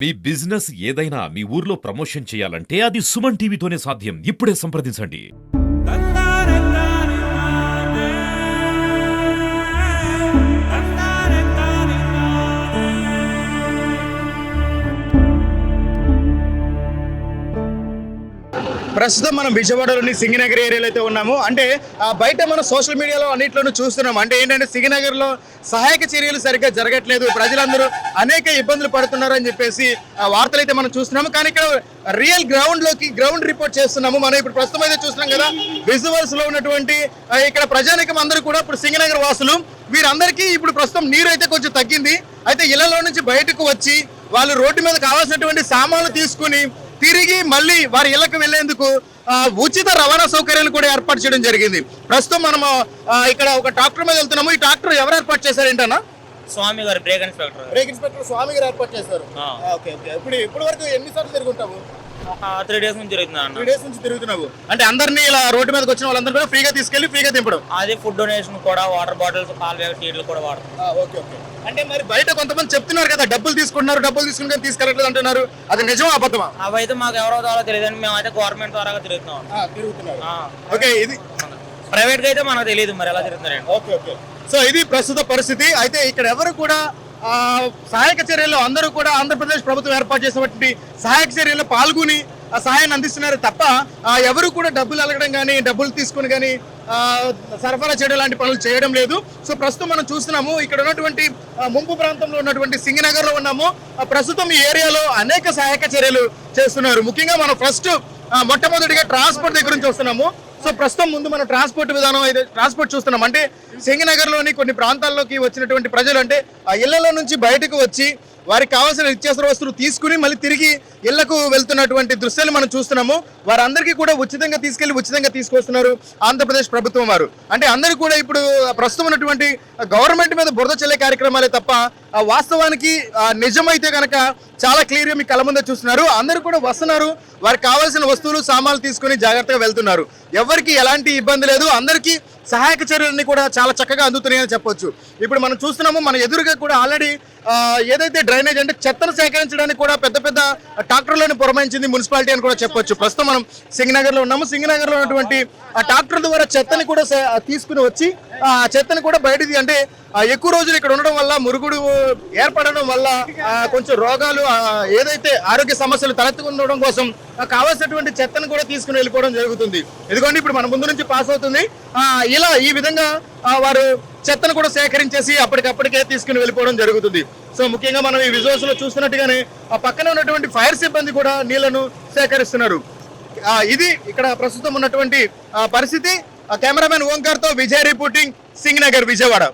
మీ business ఏదైనా మీ ఊర్లో promotion చేయాలంటే అది సుమన్ టీవీతోనే సాధ్యం. ఇప్పుడే సంప్రదించండి. ప్రస్తుతం మనం విజయవాడలోని సింగనగర్ ఏరియాలో అయితే ఉన్నాము. అంటే బయట మనం సోషల్ మీడియాలో అన్నిట్లోనూ చూస్తున్నాం. అంటే ఏంటంటే సింగనగర్లో సహాయక చర్యలు సరిగ్గా జరగట్లేదు, ప్రజలందరూ అనేక ఇబ్బందులు పడుతున్నారు అని చెప్పేసి వార్తలు అయితే మనం చూస్తున్నాము. కానీ ఇక్కడ రియల్ గ్రౌండ్ రిపోర్ట్ చేస్తున్నాము. మనం ఇప్పుడు ప్రస్తుతం అయితే చూస్తున్నాం కదా, విజువల్స్ లో ఉన్నటువంటి ఇక్కడ ప్రజానికం అందరూ కూడా ఇప్పుడు సింగనగర్ వాసులు. వీరందరికీ ఇప్పుడు ప్రస్తుతం నీరు అయితే కొంచెం తగ్గింది. అయితే ఇళ్లలో నుంచి బయటకు వచ్చి వాళ్ళు రోడ్డు మీద కావాల్సినటువంటి సామాన్లు తీసుకుని తిరిగి మళ్ళీ వారి ఇళ్లకు వెళ్లేందుకు ఉచిత రవాణా సౌకర్యాలు కూడా ఏర్పాటు చేయడం జరిగింది. ప్రస్తుతం మనము ఇక్కడ ఒక ట్రాక్టర్ మీద వెళ్తున్నాము. ఈ ట్రాక్టర్ ఎవరు ఏర్పాటు చేశారు ఏంటన్నా? స్వామి గారు బ్రేక్ ఇన్స్పెక్టర్ స్వామి గారు ఏర్పాటు చేశారు. ఇప్పుడు వరకు ఎన్నిసార్లు తిరుగుంటావు? 3 డేస్ నుంచి తిరుగుతున్నాను. 3 డేస్ నుంచి తిరుగుతున్నావు అంటే అందరినీ ఇలా రోడ్డు మీదకి వచ్చిన వాళ్ళందరూ కూడా ఫ్రీగా తీసుకెళ్లి ఫ్రీగా దింపడం. అదే ఫుడ్ డొనేషన్ కూడా, వాటర్ బాటిల్స్, పాలు బ్యాగ్, టీలు కూడా వాడతాం. అంటే మరి బయట కొంతమంది చెప్తున్నారు కదా, డబ్బులు తీసుకుని కానీ తీసుకెళ్ళట్లేదు అంటున్నారు. అది నిజమా అబద్ధమా? అవైతే మాకు ఎవరో ద్వారా తెలియదు. మేమైతే గవర్నమెంట్ ద్వారా తిరుగుతున్నాం. ఓకే, ఇది ప్రైవేట్ గా అయితే మనకు తెలియదు మరి ఎలా తిరుగుతున్నారండి. ఓకే. సో ఇది ప్రస్తుత పరిస్థితి. అయితే ఇక్కడ ఎవరు కూడా సహాయక చర్యల్లో అందరూ కూడా ఆంధ్రప్రదేశ్ ప్రభుత్వం ఏర్పాటు చేసినటువంటి సహాయక చర్యల్లో పాల్గొని ఆ సహాయాన్ని అందిస్తున్నారు తప్ప ఎవరు కూడా డబ్బులు అలగడం కానీ, డబ్బులు తీసుకుని కానీ సరఫరా చేయడం లాంటి పనులు చేయడం లేదు. సో ప్రస్తుతం మనం చూస్తున్నాము, ఇక్కడ ఉన్నటువంటి ముంపు ప్రాంతంలో ఉన్నటువంటి సింగనగర్ లో ఉన్నాము. ప్రస్తుతం ఈ ఏరియాలో అనేక సహాయక చర్యలు చేస్తున్నారు. ముఖ్యంగా మనం ఫస్ట్ మొట్టమొదటిగా ట్రాన్స్పోర్ట్ దగ్గర నుంచి వస్తున్నాము. సో ప్రస్తుతం ముందు మనం ట్రాన్స్పోర్ట్ విధానం అయితే ట్రాన్స్పోర్ట్ చూస్తున్నాం. అంటే సింగనగర్ లోని కొన్ని ప్రాంతాల్లోకి వచ్చినటువంటి ప్రజలు అంటే ఆ ఇళ్లలో నుంచి బయటకు వచ్చి వారికి కావాల్సిన నిత్యావసర వస్తువులు తీసుకుని మళ్ళీ తిరిగి ఇళ్లకు వెళ్తున్నటువంటి దృశ్యాలు మనం చూస్తున్నాము. వారందరికీ కూడా ఉచితంగా తీసుకెళ్లి ఉచితంగా తీసుకొస్తున్నారు ఆంధ్రప్రదేశ్ ప్రభుత్వం వారు. అంటే అందరూ కూడా ఇప్పుడు ప్రస్తుతం ఉన్నటువంటి గవర్నమెంట్ మీద బురద చల్లే కార్యక్రమాలే తప్ప వాస్తవానికి నిజమైతే కనుక చాలా క్లియర్గా మీ కళ్ళ ముందే చూస్తున్నారు. అందరూ కూడా వస్తున్నారు, వారికి కావాల్సిన వస్తువులు సామాన్లు తీసుకుని జాగ్రత్తగా వెళ్తున్నారు. ఎవరికి ఎలాంటి ఇబ్బంది లేదు. అందరికీ సహాయక చర్యలన్నీ కూడా చాలా చక్కగా అందుతున్నాయని చెప్పొచ్చు. ఇప్పుడు మనం చూస్తున్నాము, మన ఎదురుగా కూడా ఆల్రెడీ ఏదైతే డ్రైనేజ్ అంటే చెత్తను సేకరించడానికి కూడా పెద్ద పెద్ద ట్రాక్టర్లను పురమాయించింది మున్సిపాలిటీ అని కూడా చెప్పొచ్చు. ప్రస్తుతం మనం సింగనగర్ లో ఉన్నాము. సింగనగర్ లో ఉన్నటువంటి ఆ ట్రాక్టర్ ద్వారా చెత్తని కూడా తీసుకుని వచ్చి ఆ చెత్తని కూడా బయటది అంటే ఎక్కువ రోజులు ఇక్కడ ఉండడం వల్ల, మురుగుడు ఏర్పడడం వల్ల కొంచెం రోగాలు ఏదైతే ఆరోగ్య సమస్యలు తలెత్తుకుండడం కోసం కావాల్సినటువంటి చెత్తను కూడా తీసుకుని వెళ్ళిపోవడం జరుగుతుంది. ఎందుకంటే ఇప్పుడు మన ముందు నుంచి పాస్ అవుతుంది. ఇలా ఈ విధంగా వారు చెత్తను కూడా సేకరించేసి అప్పటికప్పటికే తీసుకుని వెళ్ళిపోవడం జరుగుతుంది. సో ముఖ్యంగా మనం ఈ విజువల్స్ లో చూస్తున్నట్టుగానే ఆ పక్కన ఉన్నటువంటి ఫైర్ సిబ్బంది కూడా నీళ్లను సేకరిస్తున్నారు. ఇది ఇక్కడ ప్రస్తుతం ఉన్నటువంటి పరిస్థితి. కెమెరామెన్ ఓంకార్ తో విజయ్ రిపోర్టింగ్, సింగనగర్, విజయవాడ.